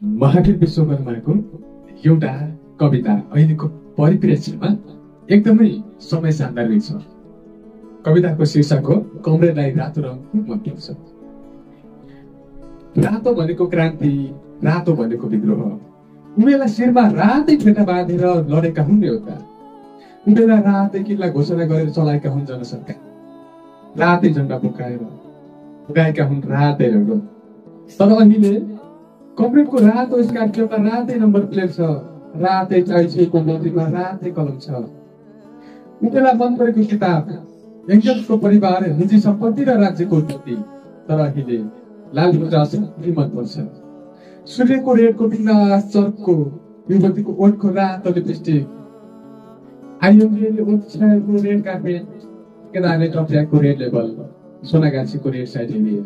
महावीर विश्वकर्माको एउटा कविता अहिलेको परिप्रेक्ष्यमा एकदमै समय सान्दर्भिक छ। कविताको शीर्षक हो कमरेडलाई रातो रङको मन पर्छ। रातो भनेको क्रान्ति, रातो भनेको विद्रोह। उनीहरूलाई शिरमा रातै फेटा बाँधेर लडेका हुन् एउटा। उनीहरूलाई रातै किल्ला घोषणा गरेर चलाएका हुन् जनसरकार। रातै झन्डा बोकाएर गाएका हुन् रातै रङ। तर अहिले कमरेडको रातो स्कार्पियोमा रातै नम्बर प्लेट छ, रातै चाइसेको मोतीमा रातै कलम छ। उनीहरूलाई मन परेको किताब एङ्गल्सको परिवार, निजी सम्पत्ति र राज्यको उत्पत्ति। तर अहिले लाल गुजास मन पर्छ। सूर्यको रेडको बिना चर्कको युवतीको ओठको रातो लिपस्टिक, आइएमडीले ओछ्याएको रेड कार्पेट, केदारले टप्याएको रेड लेबल, सोनागाछीको रेड साइड लिएर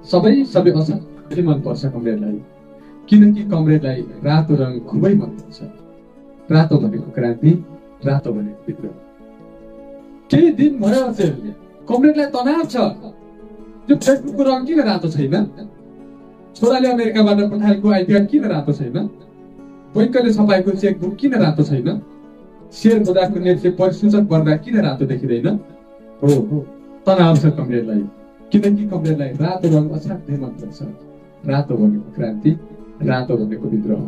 सबै असाध्यै मन पर्छ कमरेडलाई। किनकि कमरेडलाई रातो रङ खुबै मन पर्छ। रातो भनेको क्रान्ति, रातो भनेको विद्रोह। केही दिन भयो अचेल कमरेडलाई तनाव छ। त्यो फेसबुकको रङ किन रातो छैन? छोराले अमेरिकाबाट पठाएको आइपिआर किन रातो छैन? बैङ्कले छपाएको चेकबुक किन रातो छैन? शेयर बजारको नेटले परिसूचक गर्दा किन रातो देखिँदैन? हो तनाव छ कमरेडलाई। किनकि कमरेडलाई रातो रङ असाध्यै मन पर्छ। रातो भनेको क्रान्ति, रातो भनेको विद्रोह।